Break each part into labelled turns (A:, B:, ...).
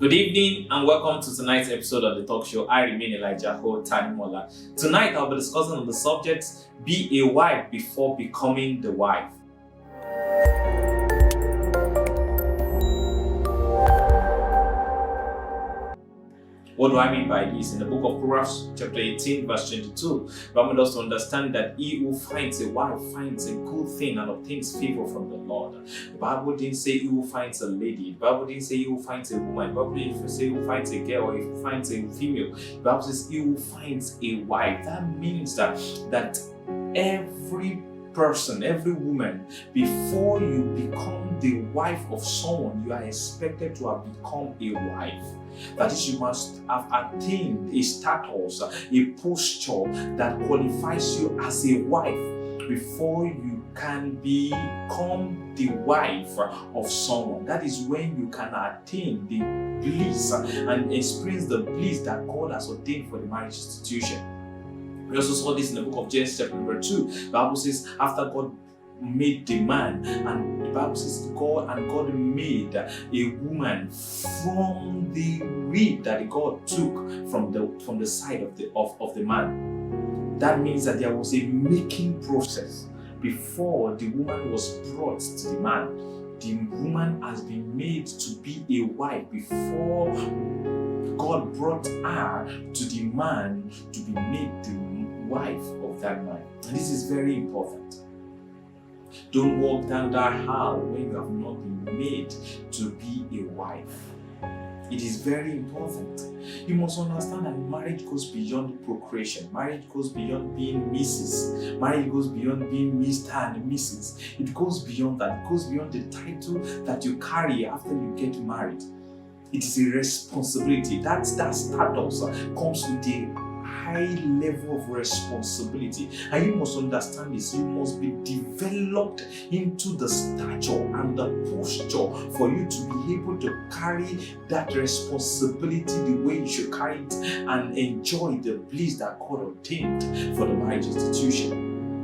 A: Good evening and welcome to tonight's episode of the talk show. I remain Elijah Ho Tanimola. Tonight I'll be discussing on the subject, be a wife before becoming the wife. What do I mean by this? In the book of Proverbs chapter 18 verse 22, Bible us to understand that he who finds a wife finds a good thing and obtains favor from the Lord. The Bible didn't say he who finds a lady. The Bible didn't say he who finds a woman. The Bible didn't say he who finds a girl or he who finds a female. The Bible says he who finds a wife. That means that every person, every woman, before you become the wife of someone, you are expected to have become a wife. That is, you must have attained a status, a posture that qualifies you as a wife before you can become the wife of someone. That is when you can attain the bliss and experience the bliss that God has ordained for the marriage institution. We also saw this in the book of Genesis chapter number 2. The Bible says after God made the man, and the Bible says God made a woman from the rib that God took from the side of the man. That means that there was a making process before the woman was brought to the man. The woman has been made to be a wife before God brought her to the man to be made the wife of that man. And this is very important. Don't walk down that aisle when you have not been made to be a wife. It is very important. You must understand that marriage goes beyond procreation. Marriage goes beyond being Mrs. Marriage goes beyond being Mr. and Mrs. It goes beyond that. It goes beyond the title that you carry after you get married. It is a responsibility. That status comes with a high level of responsibility, and you must understand this. You must be developed into the stature and the posture for you to be able to carry that responsibility the way you should carry it and enjoy the bliss that God ordained for the marriage institution.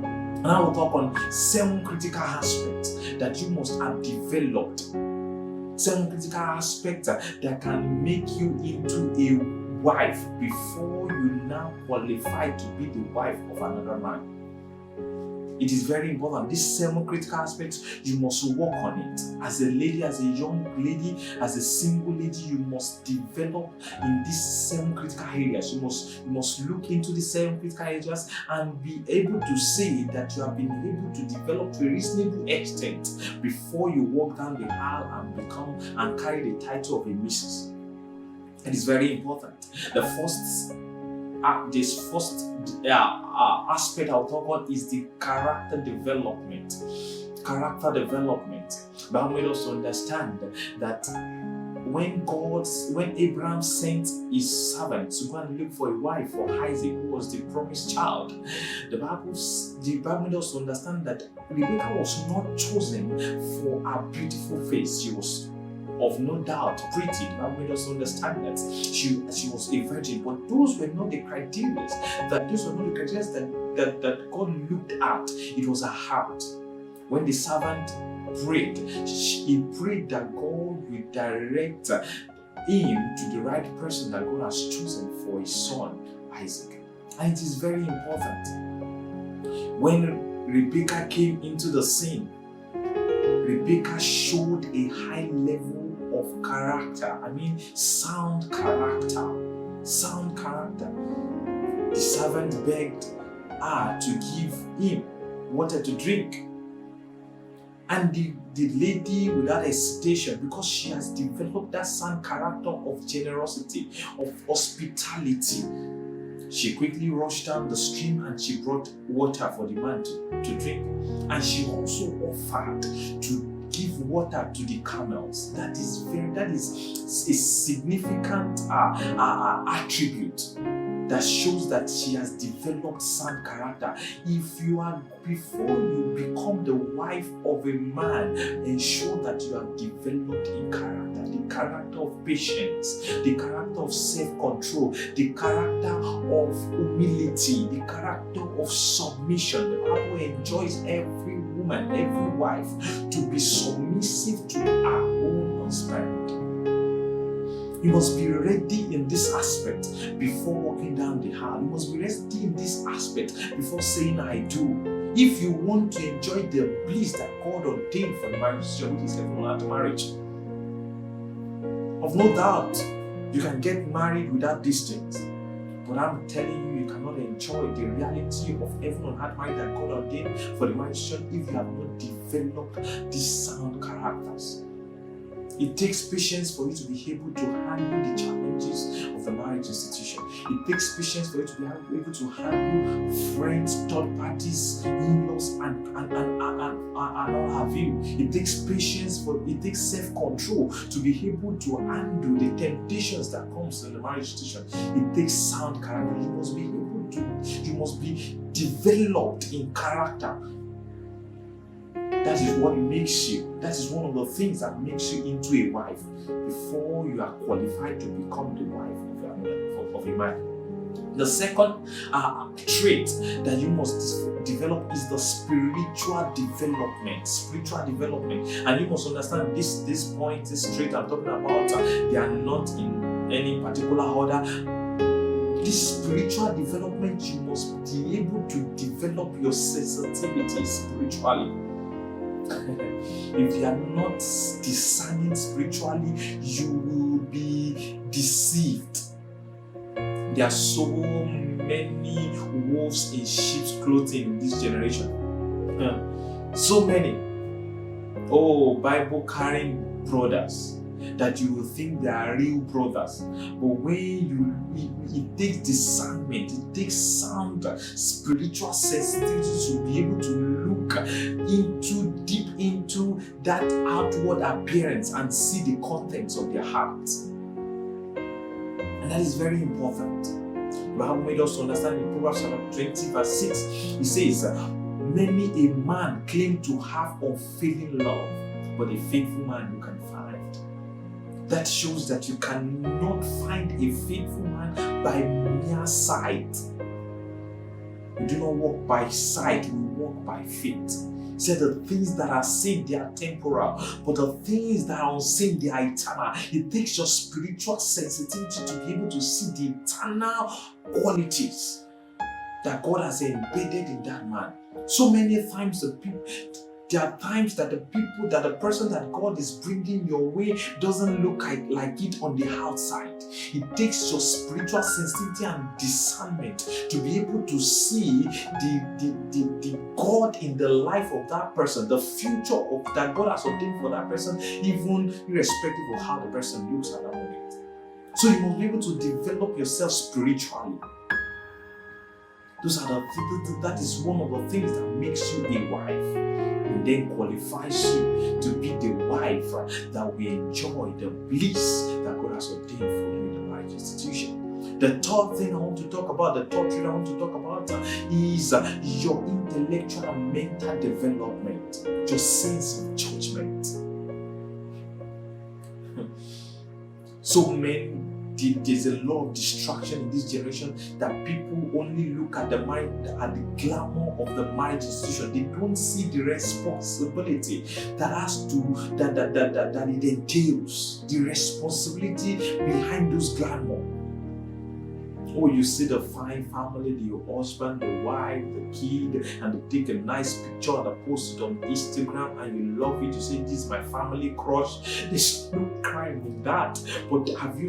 A: And I will talk on 7 critical aspects that you must have developed. 7 critical aspects that can make you into a wife before you now qualify to be the wife of another man. It is very important. These 7 critical aspects, you must work on it. As a lady, as a young lady, as a single lady, you must develop in these 7 critical areas. You must look into the 7 critical areas and be able to say that you have been able to develop to a reasonable extent before you walk down the aisle and become and carry the title of a Mrs. It is very important. The first aspect I'll talk on is the character development. Character development. Bible made us understand that when Abraham sent his servant to go and look for a wife for Isaac, who was the promised child, the Bible made us understand that Rebecca was not chosen for her beautiful face. She was of no doubt pretty. The Bible made us understand that she was a virgin, but those were not the criteria that God looked at. It was her heart. When the servant prayed, he prayed that God will direct him to the right person that God has chosen for his son Isaac. And it is very important. When Rebecca came into the scene, Rebecca showed a high level of character. Sound character. Sound character. The servant begged her to give him water to drink. And the lady, without hesitation, because she has developed that sound character of generosity, of hospitality, she quickly rushed down the stream and she brought water for the man to drink. And she also offered to give water to the camels. That is a significant attribute that shows that she has developed sound character. Before you become the wife of a man, ensure that you have developed a character, the character of patience, the character of self-control, the character of humility, the character of submission. The Bible enjoys every woman, every wife to be submissive to her own husband. You must be ready in this aspect before walking down the aisle. You must be ready in this aspect before saying I do. If you want to enjoy the bliss that God ordained for the marriage decision, which is heaven on earth marriage, of no doubt, you can get married without these things. But I'm telling you, you cannot enjoy the reality of heaven on earth marriage that God ordained for the marriage decision if you have not developed these sound characters. It takes patience for you to be able to handle the challenges of the marriage institution. It takes patience for you to be able to handle friends, third parties, in-laws, and all have you. It takes patience it takes self-control to be able to handle the temptations that comes in the marriage institution. It takes sound character. You must be developed in character. That is what makes you. That is one of the things that makes you into a wife before you are qualified to become the wife of a man. The second trait that you must develop is the spiritual development. Spiritual development, and you must understand this trait I'm talking about. They are not in any particular order. This spiritual development, you must be able to develop your sensitivity spiritually. If you are not discerning spiritually, you will be deceived. There are so many wolves in sheep's clothing in this generation. So many. Bible carrying brothers that you will think they are real brothers. But it takes discernment, it takes sound spiritual sensitivity to be able to look deep into that outward appearance and see the contents of their hearts. And that is very important. The Bible made us to understand in Proverbs chapter 20 verse 6, it says, many a man claims to have unfailing love, but a faithful man you can find. That shows that you cannot find a faithful man by mere sight. We do not walk by sight, we walk by faith. He said the things that are seen, they are temporal, but the things that are unseen, they are eternal. It takes your spiritual sensitivity to be able to see the eternal qualities that God has embedded in that man. So many times there are times that the person that God is bringing your way doesn't look like it on the outside. It takes your spiritual sensitivity and discernment to be able to see the God in the life of that person, the future that God has ordained for that person, even irrespective of how the person looks at that moment. So you must be able to develop yourself spiritually. That is one of the things that makes you a wife, and then qualifies you to be the wife that will enjoy the bliss that God has ordained for you in the marriage institution. The third thing I want to talk about, is your intellectual and mental development, your sense of judgment. So there's a lot of distraction in this generation that people only look at the glamour of the marriage institution. They don't see the responsibility that it entails, the responsibility behind those glamour. You see the fine family, the husband, the wife, the kid, and they take a nice picture and they post it on Instagram and you love it. You say, this is my family crush. There's no crime in that. But have you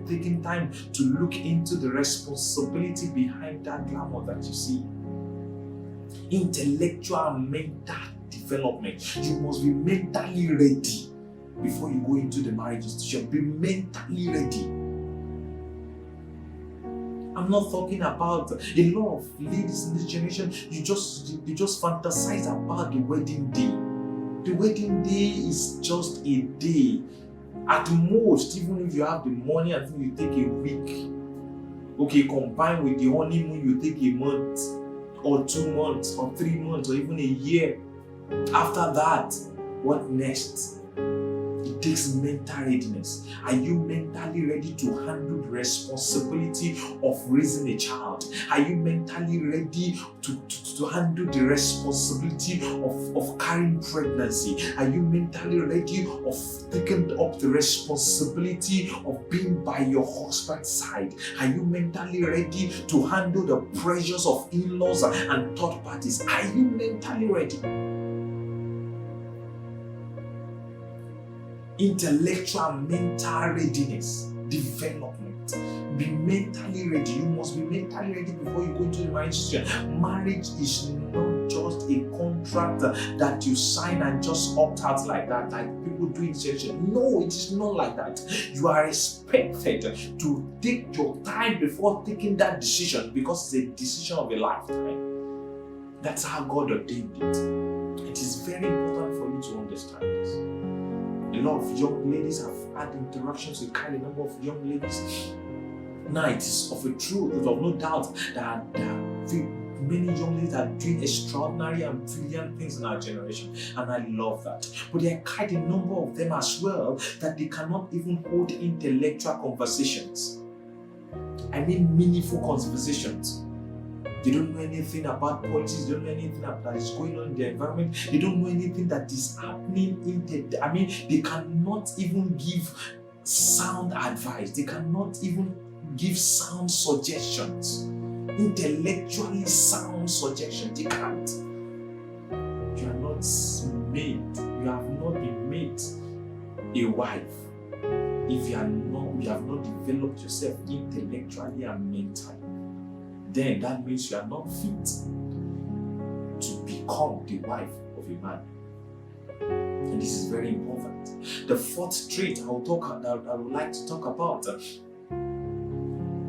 A: taken time to look into the responsibility behind that glamour that you see? Intellectual and mental development. You must be mentally ready before you go into the marriage institution. Be mentally ready. I'm not talking about a lot of ladies in this generation. You just fantasize about the wedding day. The wedding day is just a day. At most, even if you have the money, I think you take a week. Okay, combined with the honeymoon, you take a month, or 2 months, or 3 months, or even a year. After that, what next? It takes mental readiness. Are you mentally ready to handle the responsibility of raising a child? Are you mentally ready to handle the responsibility of carrying pregnancy? Are you mentally ready of taking up the responsibility of being by your husband's side? Are you mentally ready to handle the pressures of in-laws and third parties? Are you mentally ready? Intellectual mental readiness, development. Be mentally ready. You must be mentally ready before you go into the marriage situation. Marriage is not just a contract that you sign and just opt out like that, like people do in church. No, it is not like that. You are expected to take your time before taking that decision, because it's a decision of a lifetime. That's how God ordained it. It is very important for you to understand this. A lot of young ladies have had interactions with quite a number of young ladies. Now it is of a truth, there's of no doubt that many young ladies are doing extraordinary and brilliant things in our generation, and I love that. But there are quite a number of them as well that they cannot even hold intellectual conversations. I mean meaningful conversations. They don't know anything about politics, they don't know anything that is going on in the environment, they don't know anything that is happening they cannot even give sound advice, they cannot even give sound suggestions, intellectually sound suggestions. They can't. You are not made, you have not been made a wife if you have not developed yourself intellectually and mentally. Then that means you are not fit to become the wife of a man. And this is very important. The fourth trait I would like to talk about.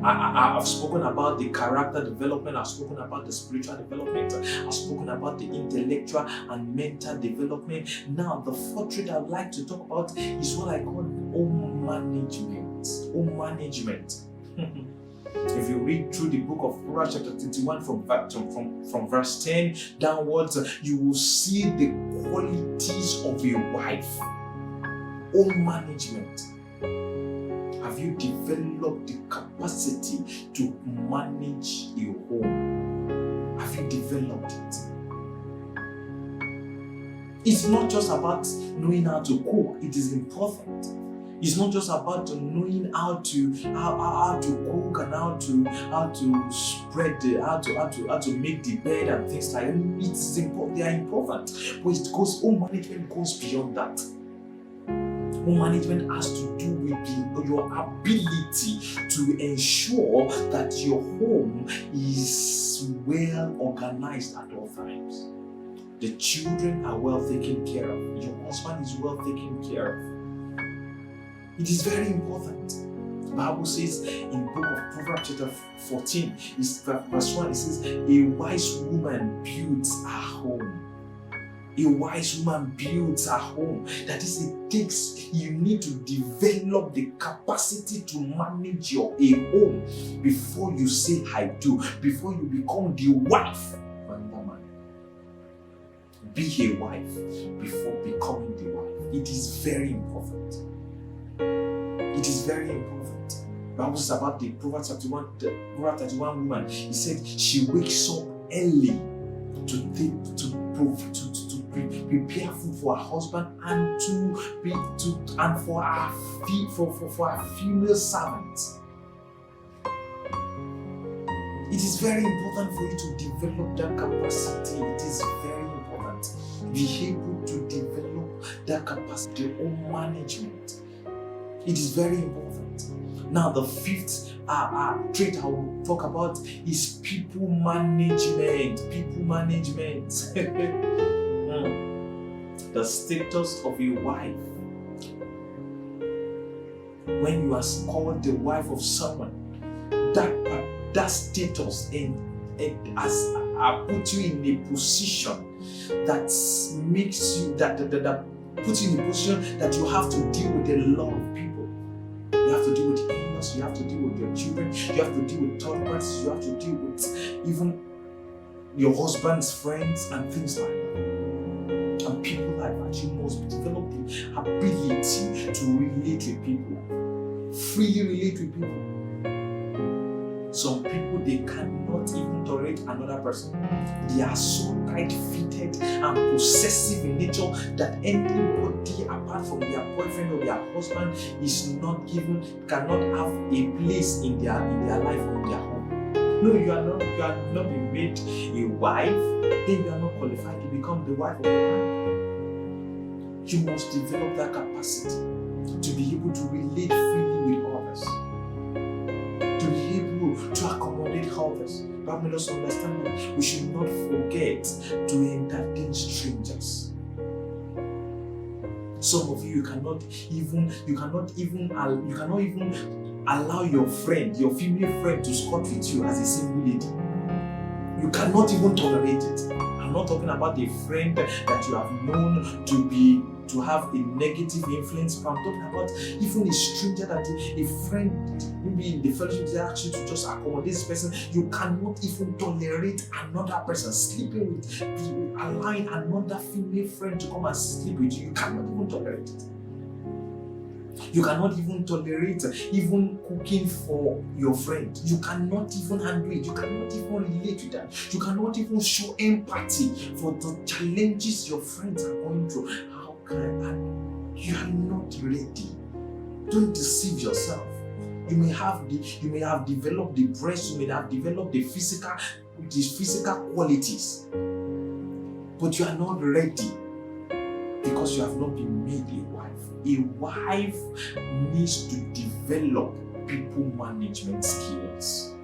A: I've spoken about the character development, I've spoken about the spiritual development, I've spoken about the intellectual and mental development. Now, the fourth trait I would like to talk about is what I call home management. Home management. If you read through the book of Proverbs chapter 21 from verse 10 downwards, you will see the qualities of a wife. Home management. Have you developed the capacity to manage a home? Have you developed it? It's not just about knowing how to cook. It is important. It's not just about knowing how to cook and how to spread how to make the bed and things like that. It's important. They are important, but home management goes beyond that. Home management has to do with your ability to ensure that your home is well organized at all times. The children are well taken care of. Your husband is well taken care of. It is very important. The Bible says in the book of Proverbs chapter 14, verse 1, it says, a wise woman builds her home. A wise woman builds her home. That is, you need to develop the capacity to manage a home before you say I do, before you become the wife of another man. Be a wife before becoming the wife. It is very important. It is very important. The Bible says about the Proverbs 31 woman. He said she wakes up early to prepare food for her husband and for her female servants. It is very important for you to develop that capacity. It is very important. Be able to develop that capacity on management. It is very important. Now, the fifth trait I will talk about is people management. People management. The status of a wife. When you are called the wife of someone, that status has put you in a position that makes you that puts you in a position that you have to deal with a lot of people. You have to deal with in-laws, you have to deal with your children, you have to deal with third parties, you have to deal with even your husband's friends and things like that. and people like that. You must develop the ability to relate with people, freely relate with people. Some people, they cannot even tolerate another person. They are so tight-fitted and possessive in nature that anybody apart from their boyfriend or their husband cannot have a place in their life or in their home. No, you are not being made a wife, then you are not qualified to become the wife of a man. You must develop that capacity to be able to relate freely with others, to be able to accommodate others. But we must understand that we should not forget to entertain strangers. Some of you cannot even allow your female friend to squat with you as a single lady. You cannot even tolerate it. I'm not talking about a friend that you have known to have a negative influence, but I'm talking about even a stranger that a friend, maybe in the fellowship, they ask you to just accommodate this person. You cannot even tolerate another person sleeping with, allowing another female friend to come and sleep with you. You cannot even tolerate it. You cannot even tolerate even cooking for your friend. You cannot even handle it. You cannot even relate with that. You cannot even show empathy for the challenges your friends are going through. How can you are not ready? Don't deceive yourself. You may have developed the breast, you may have developed the physical qualities, but you are not ready because you have not been made a wife. A wife needs to develop people management skills.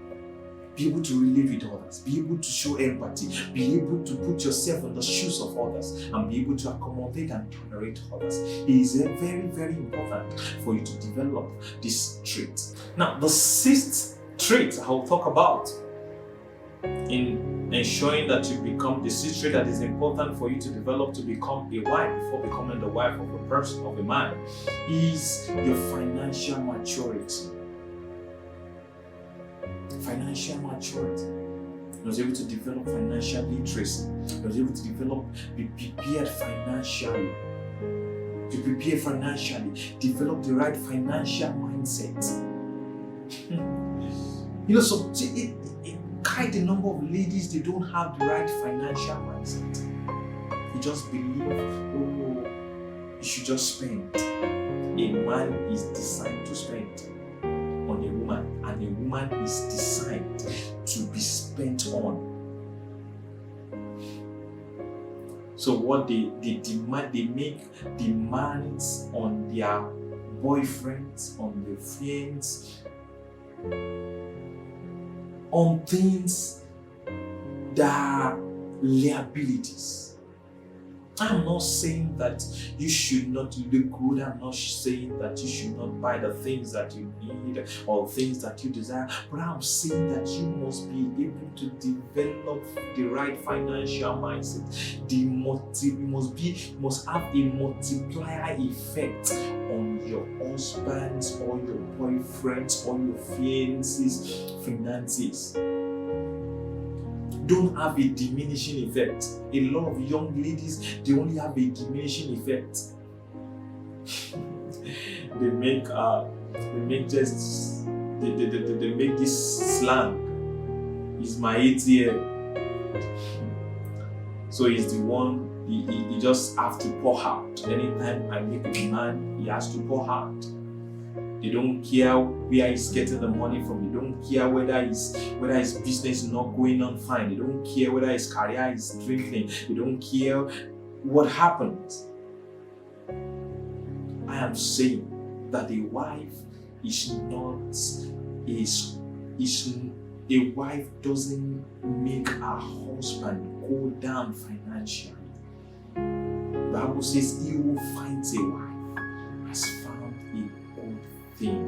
A: Be able to relate with others, be able to show empathy, be able to put yourself in the shoes of others, and be able to accommodate and tolerate others. It is very, very important for you to develop this trait. Now, the sixth trait I will talk about in ensuring that you become the sixth trait that is important for you to develop to become a wife before becoming the wife of a person, of a man, is your financial maturity. Financial maturity. You must be able to develop financial literacy. You must be able to be prepared financially. To prepare financially, develop the right financial mindset. So quite a number of ladies, they don't have the right financial mindset. They just believe, you should just spend. A man is designed to spend on a woman, and a woman is designed to be spent on. So what they demand, they make demands on their boyfriends, on their friends, on things that are liabilities. I'm not saying that you should not look good. I'm not saying that you should not buy the things that you need or things that you desire. But I'm saying that you must be able to develop the right financial mindset. You must have a multiplier effect on your husband's or your boyfriend's or your fiance's finances. Don't have a diminishing effect. A lot of young ladies, they only have a diminishing effect. they make this slang. It's my ATM. So he's the one. He just have to pour out. Anytime I make a demand, he has to pour out. They don't care where he's getting the money from. They don't care whether his business is not going on fine. They don't care whether his career is dwindling. They don't care what happens. I am saying that a wife a wife doesn't make her husband go down financially. The Bible says, "He who finds a wife has found a good thing."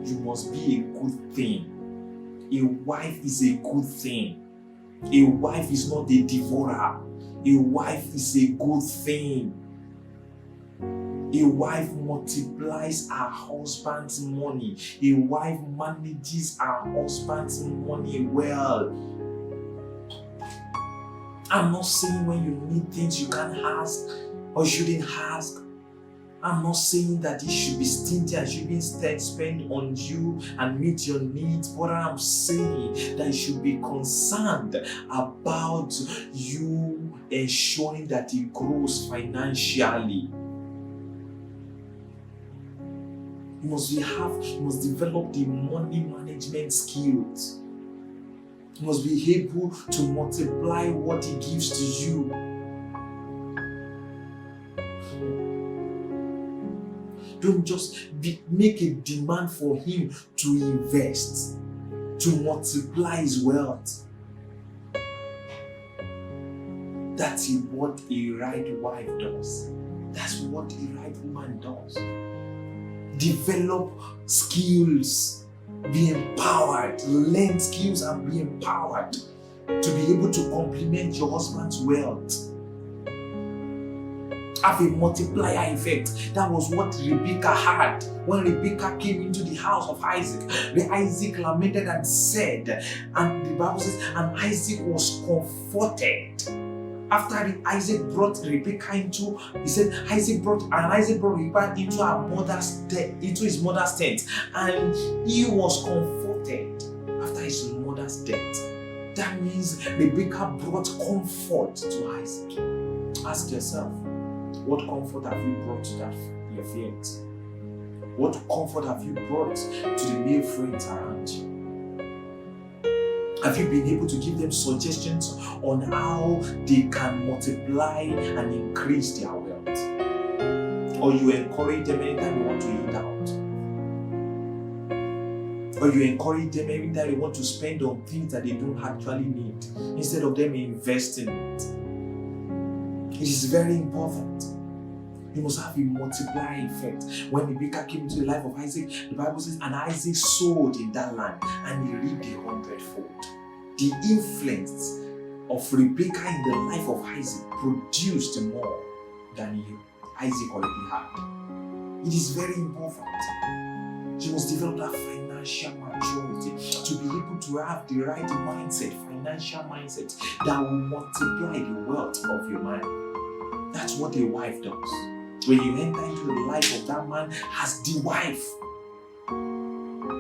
A: You must be a good thing. A wife is a good thing. A wife is not a devourer. A wife is a good thing. A wife multiplies her husband's money. A wife manages her husband's money well. I'm not saying when you need things you can't ask or shouldn't ask. I'm not saying that it should be stingy and shouldn't spend on you and meet your needs, but I'm saying that you should be concerned about you ensuring that it grows financially. You must develop the money management skills. You must be able to multiply what He gives to you. Don't just make a demand for Him to invest, to multiply His wealth. That's what a right wife does. That's what a right woman does. Develop skills, be empowered, learn skills and be empowered to be able to complement your husband's wealth. Have a multiplier effect. That was what Rebecca had when Rebecca came into the house of Isaac. The Isaac lamented and said, and the Bible says, and Isaac was comforted. After Isaac brought Rebecca into, he said, Isaac brought Rebecca into his mother's tent, and he was comforted after his mother's death. That means Rebecca brought comfort to Isaac. Ask yourself, what comfort have you brought to your fiance? What comfort have you brought to the male friends around you? Have you been able to give them suggestions on how they can multiply and increase their wealth? Or you encourage them anytime you want to eat out? Or you encourage them anytime they want to spend on things that they don't actually need, instead of them investing it? It is very important. You must have a multiplying effect. When Rebecca came into the life of Isaac, the Bible says, and Isaac sowed in that land, and he reaped 100-fold. The influence of Rebecca in the life of Isaac produced more than Isaac already had. It is very important. You must develop that financial maturity to be able to have the right mindset, financial mindset that will multiply the wealth of your man. That's what a wife does. When you enter into the life of that man as the wife,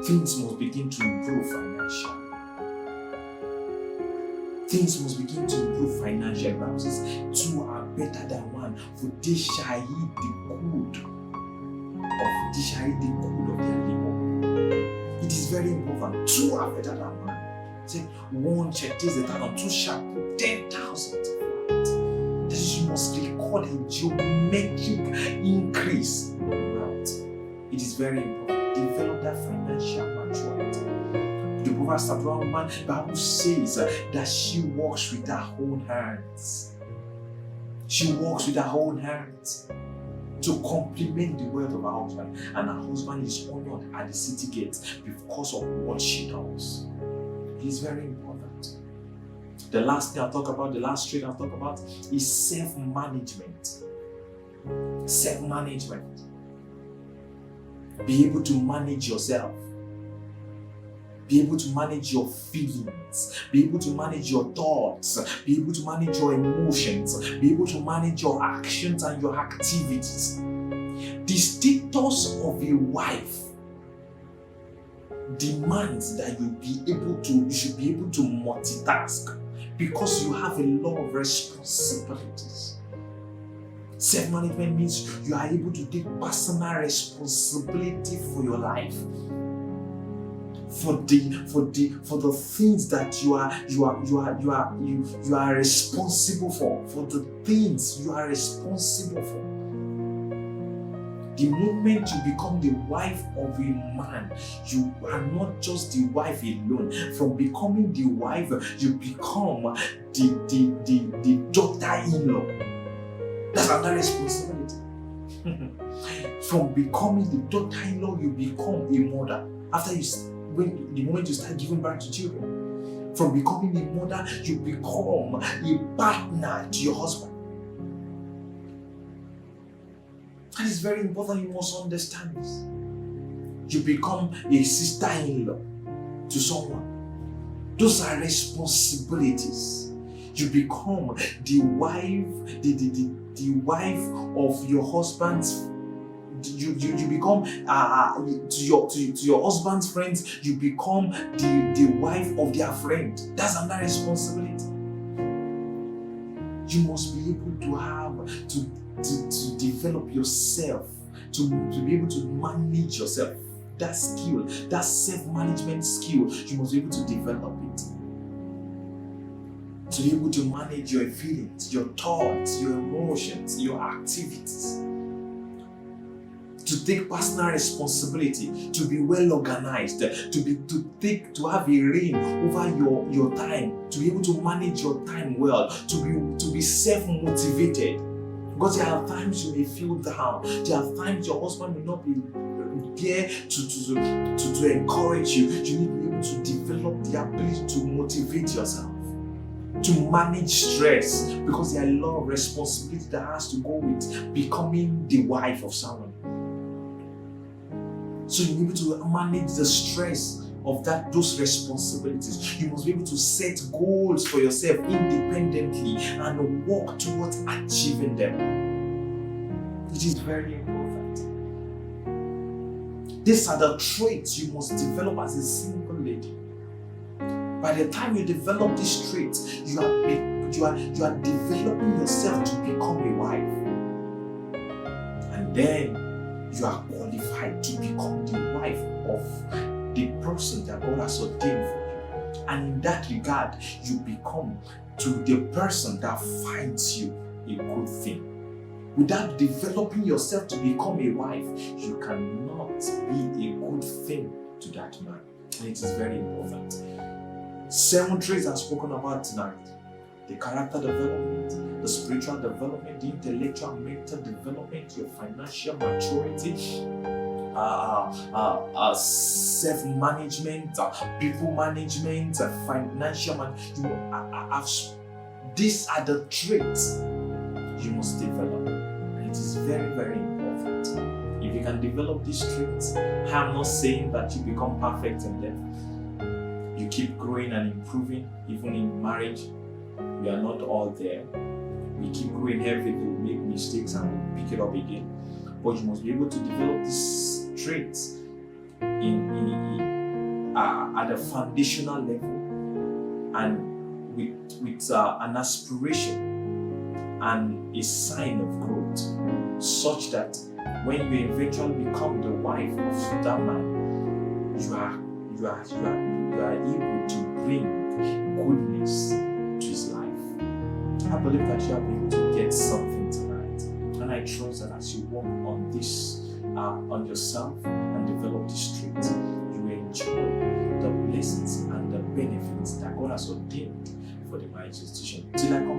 A: things must begin to improve financially. Things must begin to improve financially. The Bible says, two are better than one, for they shall eat the good of their labor. It is very important. Two are better than one. Say, one shall taste the 1,000, two shall put 10,000 to flight. That is, you must record a geometric increase in wealth. It is very important. Develop that financial maturity. The Proverbs chapter 1 woman, the Bible says that she works with her own hands. She works with her own hands to complement the wealth of her husband, and her husband is honored at the city gates because of what she does. It is very important. The last thing I'll talk about, the last trait I'll talk about is self-management. Self-management. Be able to manage yourself. Be able to manage your feelings. Be able to manage your thoughts. Be able to manage your emotions. Be able to manage your actions and your activities. The status of a wife demands that you should be able to multitask, because you have a lot of responsibilities. Self-management means you are able to take personal responsibility for your life. For the things that you are responsible for the things you are responsible for. The moment you become the wife of a man, you are not just the wife alone. From becoming the wife, you become the daughter-in-law. That's another responsibility. From becoming the daughter-in-law, you become a mother. The moment you start giving birth to children, from becoming a mother, you become a partner to your husband. That is very important. You must understand this. You become a sister-in-law to someone. Those are responsibilities. You become the wife, the wife of your husband's. You become to your husband's friends. You become the wife of their friend. That's another responsibility. You must be able to have to develop yourself, to be able to manage yourself. That skill, that self-management skill, you must be able to develop it. To be able to manage your feelings, your thoughts, your emotions, your activities. To take personal responsibility, to be well organized, to have a reign over your time, to be able to manage your time well, to be self-motivated. Because there are times you may feel down, there are times your husband may not be there to encourage you. You need to be able to develop the ability to motivate yourself, to manage stress, because there are a lot of responsibility that has to go with becoming the wife of someone. So you need to manage the stress of those responsibilities. You must be able to set goals for yourself independently and work towards achieving them. It is very important. These are the traits you must develop as a single lady. By the time you develop these traits, you are developing yourself to become a wife. And then you are qualified to become the wife of the person that God has ordained for you. And in that regard, you become to the person that finds you a good thing. Without developing yourself to become a wife, you cannot be a good thing to that man. And it is very important. 7 traits are spoken about tonight. The character development, the spiritual development, the intellectual and mental development, your financial maturity, self-management, people management, financial management. These are the traits you must develop. And it is very, very important. If you can develop these traits, I am not saying that you become perfect in them. You keep growing and improving, even in marriage. We are not all there. We keep growing every day, we make mistakes and we pick it up again. But you must be able to develop these traits at a foundational level and with an aspiration and a sign of growth, such that when you eventually become the wife of that man, you are able to bring goodness to his life. I believe that you are able to get something tonight, and I trust that as you work on this, on yourself and develop this trait, you will enjoy the blessings and the benefits that God has ordained for the marriage institution. Till I come